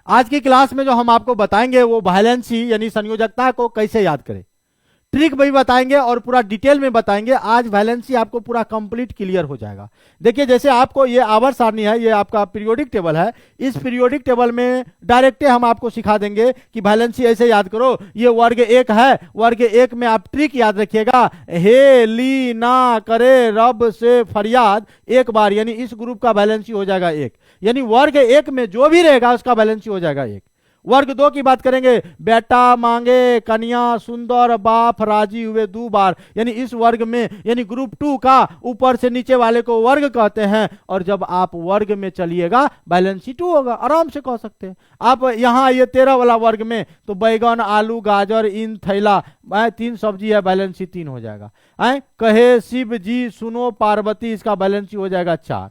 आज की क्लास में जो हम आपको बताएंगे वो वैलेंसी यानी संयोजकता को कैसे याद करें, ट्रिक भी बताएंगे और पूरा डिटेल में बताएंगे। आज वैलेंसी आपको पूरा कंप्लीट क्लियर हो जाएगा। देखिए, जैसे आपको ये आवर्त सारणी है, ये आपका पीरियोडिक टेबल है। इस पीरियोडिक टेबल में डायरेक्ट हम आपको सिखा देंगे कि वैलेंसी ऐसे याद करो। ये वर्ग 1 है, वर्ग 1 में आप ट्रिक याद रखिएगा, हे ली ना करे रब से फरियाद एक बार, यानी इस ग्रुप का वैलेंसी हो जाएगा 1। यानी वर्ग 1 में जो भी रहेगा उसका वैलेंसी हो जाएगा 1। वर्ग 2 की बात करेंगे, बेटा मांगे कन्या सुंदर बाप राजी हुए 2 बार, यानी इस वर्ग में यानी ग्रुप 2 का ऊपर से नीचे वाले को वर्ग कहते हैं। और जब आप वर्ग में चलिएगा वैलेंसी 2 होगा, आराम से कह सकते हैं। आप यहाँ ये 13 वाला वर्ग में तो बैगन आलू गाजर इन थैला 3 सब्जी है, बैलेंसी 3 हो जाएगा। कहे शिव जी सुनो पार्वती, इसका बैलेंसी हो जाएगा 4।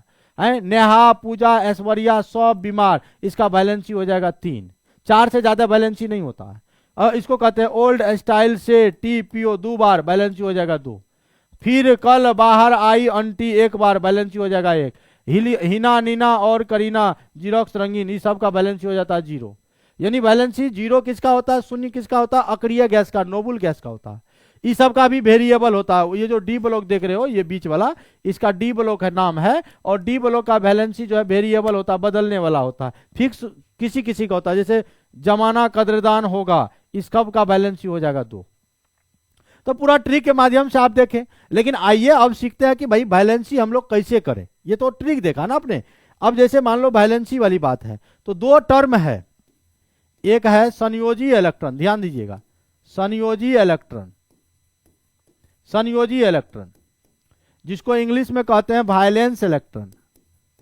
नेहा पूजा ऐश्वर्या सब बीमार, इसका बैलेंसी हो जाएगा 3। 4 से ज्यादा बैलेंसी नहीं होता है। और इसको कहते हैं ओल्ड स्टाइल से टी पियो 2 बार, बैलेंसी हो जाएगा 2। फिर कल बाहर आई आंटी 1 बार, बैलेंसी हो जाएगा 1। हिना नीना और करीना जीरोक्स रंगीन, इस सब का बैलेंसी हो जाता है 0। यानी बैलेंसी 0 किसका होता है, शून्य किसका होता है, अक्रिय गैस का, नोबल गैस का होता है। इस सब का भी वेरिएबल होता है। ये जो डी ब्लॉक देख रहे हो, ये बीच वाला, इसका डी ब्लॉक है नाम है। और डी ब्लॉक का बैलेंसी जो है वेरिएबल होता है, बदलने वाला होता है। फिक्स किसी किसी का होता है, जैसे जमाना कदरदान होगा, इस कब का बैलेंसी हो जाएगा 2। तो पूरा ट्रिक के माध्यम से आप देखें। लेकिन आइए अब सीखते हैं कि भाई बैलेंसी हम लोग कैसे करें। ये तो ट्रिक देखा ना आपने। अब जैसे मान लो बैलेंसी वाली बात है तो 2 टर्म है। एक है संयोजी इलेक्ट्रॉन, ध्यान दीजिएगा, संयोजी इलेक्ट्रॉन, संयोजी इलेक्ट्रॉन जिसको इंग्लिश में कहते हैं वायलेंस इलेक्ट्रॉन।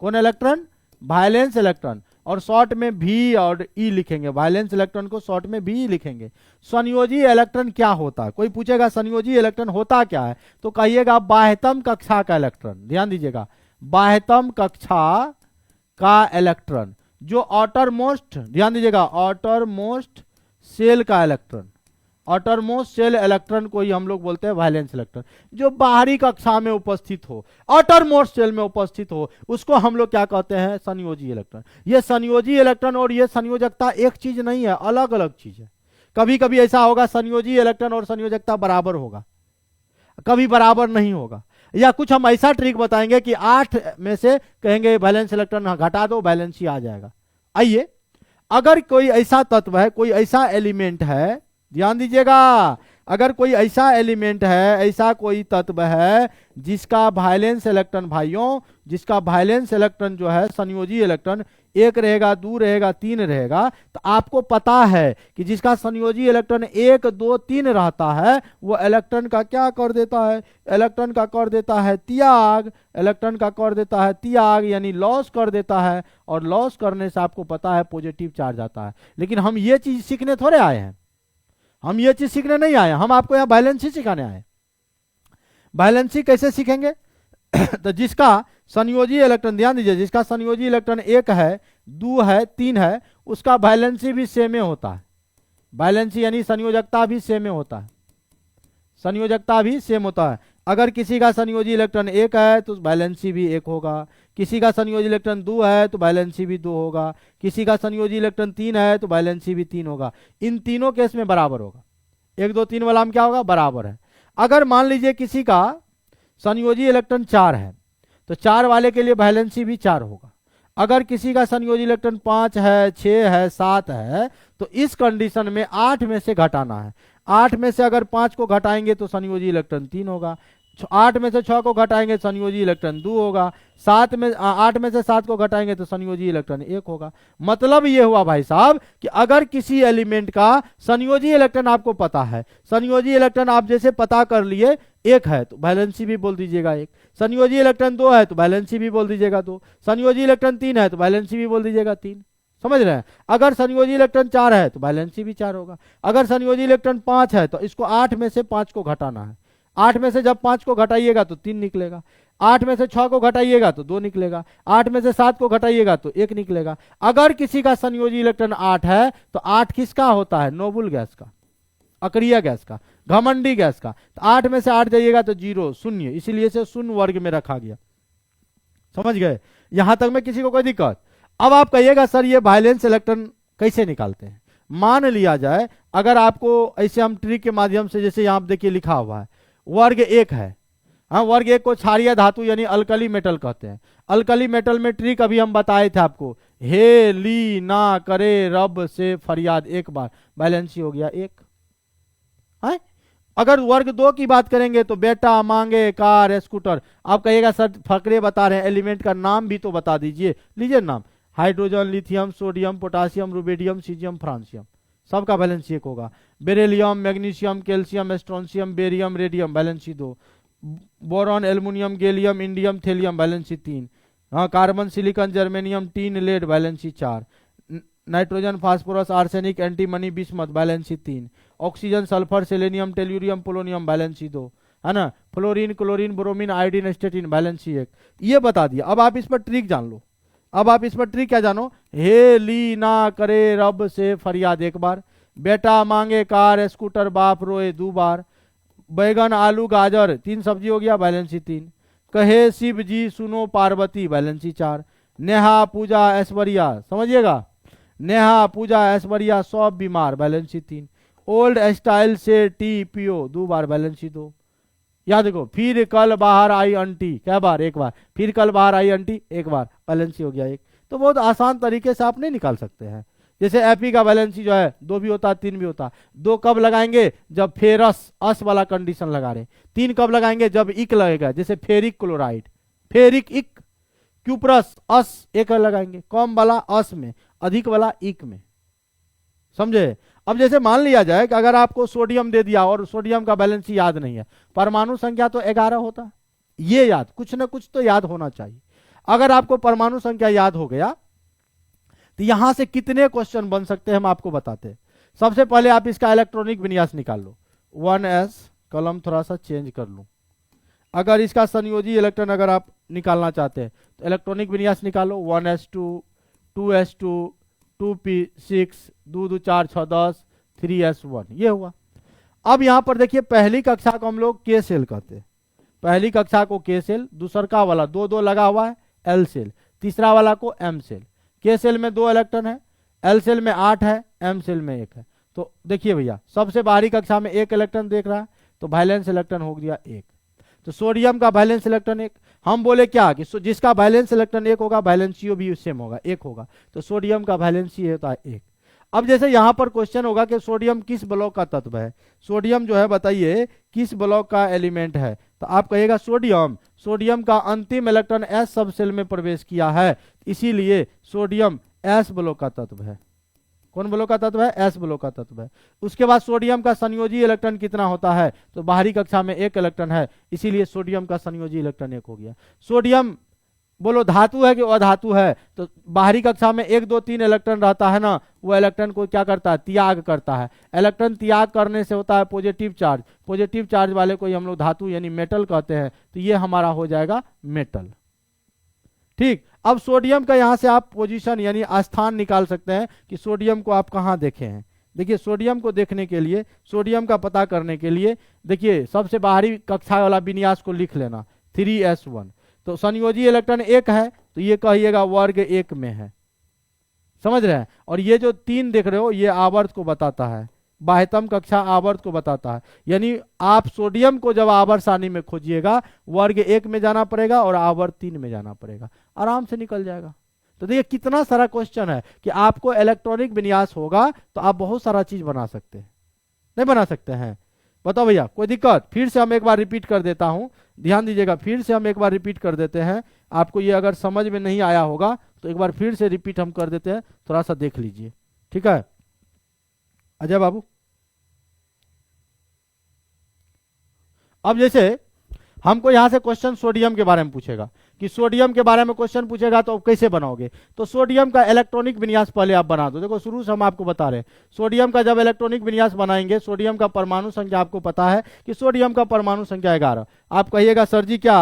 कौन इलेक्ट्रॉन, वायलेंस इलेक्ट्रॉन। और शॉर्ट में भी और ई लिखेंगे, वायलेंस इलेक्ट्रॉन को शॉर्ट में भी लिखेंगे। संयोजी इलेक्ट्रॉन क्या होता है, कोई पूछेगा संयोजी इलेक्ट्रॉन होता क्या है, तो कहिएगा बाह्यतम कक्षा का इलेक्ट्रॉन। ध्यान दीजिएगा, बाह्यतम कक्षा का इलेक्ट्रॉन जो आउटर मोस्ट, ध्यान दीजिएगा, आउटर मोस्ट सेल का electron, outer most shell electron को ही हम लोग बोलते हैं वायलेंस इलेक्ट्रॉन। जो बाहरी कक्षा में उपस्थित हो, आउटर मोस्ट सेल में उपस्थित हो, उसको हम लोग क्या कहते हैं, संयोजी इलेक्ट्रॉन। ये संयोजी इलेक्ट्रॉन और ये संयोजकता एक चीज नहीं है, अलग अलग चीज है। कभी कभी ऐसा होगा संयोजी इलेक्ट्रॉन और संयोजकता बराबर होगा, कभी बराबर नहीं होगा। या कुछ हम ऐसा ट्रिक बताएंगे कि 8 में से कहेंगे वैलेंस इलेक्ट्रॉन घटा दो, बैलेंसी आ जाएगा। आइए, अगर कोई ऐसा तत्व है, कोई ऐसा एलिमेंट है, ध्यान दीजिएगा, अगर कोई ऐसा एलिमेंट है, ऐसा कोई तत्व है जिसका वैलेंस इलेक्ट्रॉन, भाइयों, जिसका वैलेंस इलेक्ट्रॉन जो है संयोजी इलेक्ट्रॉन 1 रहेगा, 2 रहेगा, 3 रहेगा, तो आपको पता है कि जिसका संयोजी इलेक्ट्रॉन 1, 2, 3 रहता है वो इलेक्ट्रॉन का क्या कर देता है, इलेक्ट्रॉन का कर देता है त्याग, इलेक्ट्रॉन का कर देता है त्याग, यानी लॉस कर देता है। और लॉस करने से आपको पता है पॉजिटिव चार्ज आता है। लेकिन हम ये चीज सीखने थोड़े आए हैं, हम ये चीज सीखने नहीं आए, हम आपको यहाँ बैलेंसी सिखाने आए। बैलेंसी कैसे सीखेंगे तो जिसका संयोजी इलेक्ट्रॉन, ध्यान दीजिए, जिसका संयोजी इलेक्ट्रॉन 1 है, 2 है, 3 है, उसका बैलेंसी भी सेम होता है। बैलेंसी यानी संयोजकता भी सेम होता है, संयोजकता भी सेम होता है। अगर किसी का संयोजी इलेक्ट्रॉन 1 है तो बैलेंसी भी 1 होगा, किसी का संयोजी इलेक्ट्रॉन 2 है तो बैलेंसी भी 2 होगा, किसी का संयोजी इलेक्ट्रॉन 3 है तो बैलेंसी भी 3 होगा। इन तीनों केस में बराबर होगा। 1, 2, 3 वाला में क्या होगा, बराबर है। अगर मान लीजिए किसी का संयोजी इलेक्ट्रॉन 4 है तो 4 वाले के लिए बैलेंसी भी 4 होगा। अगर किसी का संयोजी इलेक्ट्रॉन 5 है, 6 है, 7 है, तो इस कंडीशन में 8 में से घटाना है। 8 में से अगर 5 को घटाएंगे तो संयोजी इलेक्ट्रॉन 3 होगा। 8 में से 6 को घटाएंगे संयोजी इलेक्ट्रॉन 2 होगा। 8 में से 7 को घटाएंगे तो संयोजी इलेक्ट्रॉन 1 होगा। मतलब ये हुआ भाई साहब कि अगर किसी एलिमेंट का संयोजी इलेक्ट्रॉन आपको पता है, संयोजी इलेक्ट्रॉन आप जैसे पता कर लिए 1 है तो बैलेंसी भी बोल दीजिएगा 1, संयोजी इलेक्ट्रॉन 2 है तो बैलेंसी भी बोल दीजिएगा 2, संयोजी इलेक्ट्रॉन 3 है तो बैलेंसी भी बोल दीजिएगा 3। समझ रहे हैं। अगर संयोजी इलेक्ट्रॉन 4 है तो बैलेंसी भी 4 होगा। अगर संयोजी इलेक्ट्रॉन 5 है तो इसको 8 में से 5 को घटाना है। 8 में से जब 5 को घटाइएगा तो 3 निकलेगा। 8 में से 6 को घटाइएगा तो 2 निकलेगा। 8 में से 7 को घटाइएगा तो 1 निकलेगा। अगर किसी का संयोजी इलेक्ट्रॉन 8 है तो 8 किसका होता है, नोबल गैस का, अक्रिय गैस का, घमंडी गैस का। तो 8 में से 8 जाइएगा तो 0, शून्य, इसीलिए से शून्य वर्ग में रखा गया। समझ गए, यहां तक में किसी को कोई दिक्कत। अब आप कहिएगा सर ये वैलेंस इलेक्ट्रॉन कैसे निकालते हैं? मान लिया जाए अगर आपको ऐसे हम ट्रिक के माध्यम से, जैसे यहाँ देखिए लिखा हुआ है वर्ग 1 है, हाँ वर्ग 1 को क्षारीय धातु यानी अल्कली मेटल कहते हैं। अल्कली मेटल में ट्रिक अभी हम बताए थे आपको, हे ली ना करे रब से फरियाद, एक बार बैलेंस ही हो गया 1 है। अगर वर्ग 2 की बात करेंगे तो बेटा मांगे कार स्कूटर। आप कहिएगा सर फकरे बता रहे हैं, एलिमेंट का नाम भी तो बता दीजिए। लीजिए नाम, hydrogen, lithium, sodium, potassium, rubidium, caesium, francium, सबका बैलेंस 1 होगा। Beryllium, magnesium, calcium, strontium, barium, radium, balance 2। Boron, aluminium, gallium, indium, thallium, balance 3। हाँ, carbon, silicon, germanium, tin, lead, balance 4। Nitrogen, phosphorus, arsenic, antimony, bismuth, balance 3। Oxygen, sulphur, selenium, tellurium, polonium, balance 2 है ना। Fluorine, chlorine, bromine, iodine, astatine, balance 1। ये बता दिया। अब आप इस पर ट्रिक जान लो। अब आप इस पर ट्रिक क्या जानो, हे ली ना करे रब से फरियाद 1 बार, बेटा मांगे कार स्कूटर, बाप रोए 2 बार, बैगन, आलू, गाजर 3 सब्जी हो गया, बैलेंस 3। कहे शिव जी सुनो पार्वती, बैलेंस 4। नेहा पूजा ऐश्वर्या, समझिएगा, नेहा पूजा ऐश्वर्या सब बीमार, बैलेंस 3। ओल्ड स्टाइल से टी पियो 2 बार, बैलेंस 2। याद देखो, फिर कल बाहर आई आंटी, क्या बार? 1 बार। फिर कल बाहर आई आंटी 1 बार, बैलेंस हो गया 1। तो बहुत आसान तरीके से आप नहीं निकाल सकते हैं। जैसे एपी का बैलेंस जो है 2 भी होता है, 3 भी होता है। 2 कब लगाएंगे? जब फेरस अस वाला कंडीशन लगा रहे। 3 कब लगाएंगे? जब इक लगेगा, जैसे फेरिक क्लोराइड, फेरिक इक, क्यूप्रस अस 1 लगाएंगे, कम वाला अस में, अधिक वाला इक में, समझे। अब जैसे मान लिया जाए कि अगर आपको सोडियम दे दिया और सोडियम का बैलेंस याद नहीं है, परमाणु संख्या तो 11 होता, ये याद, कुछ ना कुछ तो याद होना चाहिए। अगर आपको परमाणु संख्या याद हो गया तो यहां से कितने क्वेश्चन बन सकते हैं हम आपको बताते हैं। सबसे पहले आप इसका इलेक्ट्रॉनिक विन्यास निकाल लो। 1s, कलम थोड़ा सा चेंज कर लूं। अगर इसका संयोजी इलेक्ट्रॉन अगर आप निकालना चाहते हैं तो इलेक्ट्रॉनिक विन्यास निकालो। 1s2, 2s2, 2p6, 2 2 4 6 10, 3s1, ये हुआ। अब यहां पर देखिए पहली कक्षा को हम लोग के सेल कहते हैं। पहली कक्षा को के सेल, दूसरका वाला 2 2 लगा हुआ है एल सेल, तीसरा वाला को एम सेल। के सेल में 2 इलेक्ट्रॉन है, एल सेल में 8 है, एम सेल में 1 है। तो देखिए भैया, सबसे बाहरी कक्षा में 1 इलेक्ट्रॉन देख रहा है, तो वैलेंस इलेक्ट्रॉन हो गया 1। तो सोडियम का वैलेंस इलेक्ट्रॉन 1। हम बोले क्या कि जिसका वैलेंस इलेक्ट्रॉन 1 होगा, वैलेंसियो भी सेम होगा, 1 होगा। तो सोडियम का वैलेंसी होता है 1। अब जैसे यहां पर क्वेश्चन होगा कि सोडियम किस ब्लॉक का तत्व है, सोडियम जो है बताइए किस ब्लॉक का एलिमेंट है, तो आप कहिएगा सोडियम। सोडियम का अंतिम इलेक्ट्रॉन एस सब सेल में प्रवेश किया है, इसीलिए सोडियम एस ब्लॉक का तत्व है। कौन ब्लॉक का तत्व है? एस ब्लॉक का तत्व है। उसके बाद सोडियम का संयोजी इलेक्ट्रॉन कितना होता है, तो बाहरी कक्षा में 1 इलेक्ट्रॉन है, इसीलिए सोडियम का संयोजी इलेक्ट्रॉन 1 हो गया। सोडियम बोलो धातु है कि अधातु है, तो बाहरी कक्षा में 1 2 3 इलेक्ट्रॉन रहता है ना, वो इलेक्ट्रॉन को क्या करता है? त्याग करता है। इलेक्ट्रॉन त्याग करने से होता है पॉजिटिव चार्ज, पॉजिटिव चार्ज वाले को ही हम लोग धातु यानी मेटल कहते हैं, तो ये हमारा हो जाएगा मेटल। ठीक। अब सोडियम का यहां से आप पोजीशन यानी स्थान निकाल सकते हैं कि सोडियम को आप कहां देखे हैं। देखिए सोडियम को देखने के लिए, सोडियम का पता करने के लिए, देखिए सबसे बाहरी कक्षा वाला विन्यास को लिख लेना 3s1। तो संयोजी इलेक्ट्रॉन 1 है, तो ये कहिएगा वर्ग 1 में है, समझ रहे हैं। और ये जो 3 देख रहे हो ये आवर्त को बताता है, बाह्यतम कक्षा आवर्त को बताता है। यानी आप सोडियम को जब आवर्त सारणी में खोजिएगा, वर्ग 1 में जाना पड़ेगा और आवर्त 3 में जाना पड़ेगा, आराम से निकल जाएगा। तो देखिए कितना सारा क्वेश्चन है कि आपको इलेक्ट्रॉनिक विन्यास होगा तो आप बहुत सारा चीज बना सकते हैं। नहीं बना सकते हैं? बताओ भैया, कोई दिक्कत? फिर से हम एक बार रिपीट कर देता हूं, ध्यान दीजिएगा, फिर से हम एक बार रिपीट कर देते हैं। आपको ये अगर समझ में नहीं आया होगा तो एक बार फिर से रिपीट हम कर देते हैं, थोड़ा सा देख लीजिए, ठीक है अजय बाबू। अब जैसे हमको यहां से क्वेश्चन सोडियम के बारे में पूछेगा कि सोडियम के बारे में क्वेश्चन पूछेगा तो आप कैसे बनाओगे, तो सोडियम का इलेक्ट्रॉनिक विन्यास पहले आप बना दो। देखो शुरू से हम आपको बता रहे हैं, सोडियम का जब इलेक्ट्रॉनिक विन्यास बनाएंगे, सोडियम का परमाणु संख्या आपको पता है कि सोडियम का परमाणु संख्या 11। आप कहिएगा सर जी क्या,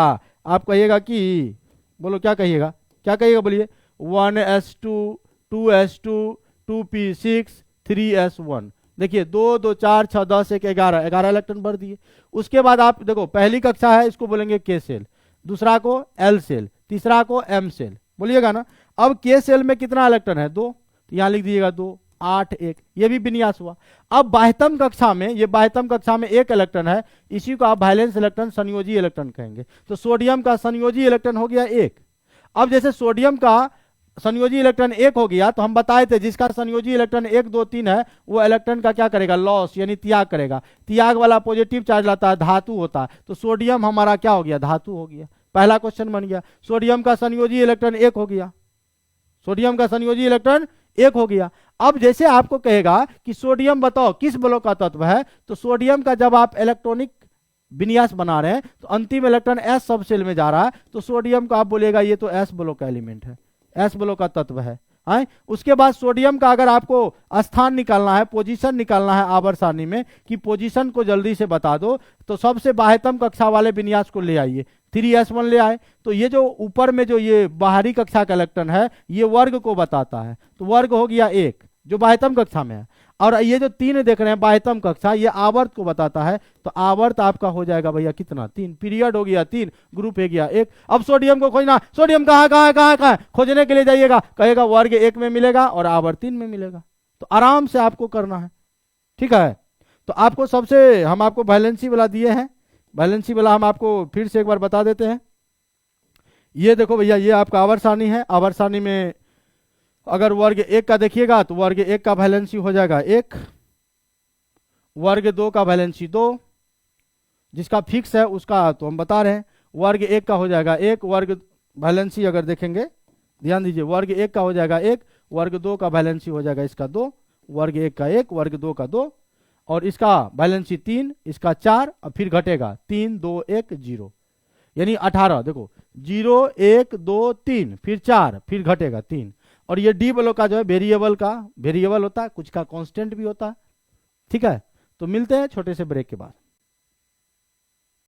आप कहिएगा कि, बोलो क्या कहिएगा, क्या कहिएगा बोलिए, 1s2, 2s2, 2p6, 3s1। देखिए 2 2 4 6 10 1 11, 11 इलेक्ट्रॉन भर दिए। उसके बाद आप देखो पहली कक्षा है, इसको बोलेंगे के सेल, दूसरा को एल सेल, तीसरा को एम सेल, बोलिएगा ना। अब के सेल में कितना इलेक्ट्रॉन है? 2, तो यहां लिख दीजिएगा 2। 8 1, ये भी विन्यास हुआ। अब बाह्यतम कक्षा में, ये बाह्यतम कक्षा में एक इलेक्ट्रॉन है, इसी को आप वैलेंस इलेक्ट्रॉन, संयोजी इलेक्ट्रॉन कहेंगे। तो सोडियम का संयोजी इलेक्ट्रॉन हो गया 1। अब जैसे सोडियम का संयोजी इलेक्ट्रॉन 1 हो गया, तो हम बताए थे जिसका संयोजी इलेक्ट्रॉन 1 2 3 है, वो इलेक्ट्रॉन का क्या करेगा, लॉस यानी त्याग करेगा। त्याग वाला पॉजिटिव चार्ज लाता है, धातु होता है। तो सोडियम हमारा क्या हो गया, धातु हो गया। पहला क्वेश्चन बन गया। सोडियम का संयोजी इलेक्ट्रॉन 1 हो गया, सोडियम का संयोजी इलेक्ट्रॉन 1 हो गया। अब जैसे आपको कहेगा कि सोडियम बताओ किस ब्लॉक का तत्व है, तो सोडियम का जब आप इलेक्ट्रॉनिक विन्यास बना रहे हैं तो अंतिम इलेक्ट्रॉन एस सब सेल में जा रहा है, तो सोडियम का आप बोलेगा ये तो एस ब्लॉक का एलिमेंट है, एस ब्लॉक का तत्व है। उसके बाद सोडियम का अगर आपको स्थान निकालना है, पोजीशन निकालना है आवर्त सारणी में, कि पोजीशन को जल्दी से बता दो, तो सबसे बाह्यतम कक्षा वाले विन्यास को ले आइए, 3s1 ले आए। तो ये जो ऊपर में जो ये बाहरी कक्षा का इलेक्ट्रॉन है, ये वर्ग को बताता है, तो वर्ग हो गया 1 जो बाह्यतम कक्षा में है। और ये जो 3 देख रहे हैं बाह्यतम कक्षा, ये आवर्त को बताता है। तो आवर्त आपका हो जाएगा भैया कितना, 3। पीरियड हो गया 3, ग्रुप हो गया 1। अब सोडियम को खोजना, सोडियम कहाँ खोजने के लिए जाइएगा, कहेगा वर्ग 1 में मिलेगा और आवर्त 3 में मिलेगा। तो आराम से आपको करना है, ठीक है। तो आपको सबसे, हम आपको वैलेंसी वाला दिए हैं, वैलेंसी वाला हम आपको फिर से एक बार बता देते हैं। ये देखो भैया, ये आपका आवर्त सारणी है। आवर्त सारणी में अगर वर्ग 1 का देखिएगा तो वर्ग 1 का वैलेंसी हो जाएगा 1, वर्ग 2 का वैलेंसी 2, जिसका फिक्स है उसका तो हम बता रहे हैं, वर्ग 1 का हो जाएगा 1, वर्ग वैलेंसी अगर देखेंगे, ध्यान दीजिए, वर्ग 1 का हो जाएगा 1, वर्ग 2 का वैलेंसी हो जाएगा इसका 2, वर्ग 1 का 1, वर्ग 2 का 2, और इसका वैलेंसी 3, इसका 4, और फिर घटेगा 3 2 1 0, यानी 18। देखो 0 1 2 3, फिर 4, फिर घटेगा 3। और ये डी ब्लॉक का जो है वेरिएबल का, वेरिएबल होता है, कुछ का कांस्टेंट भी होता है, ठीक है। तो मिलते हैं छोटे से ब्रेक के बाद।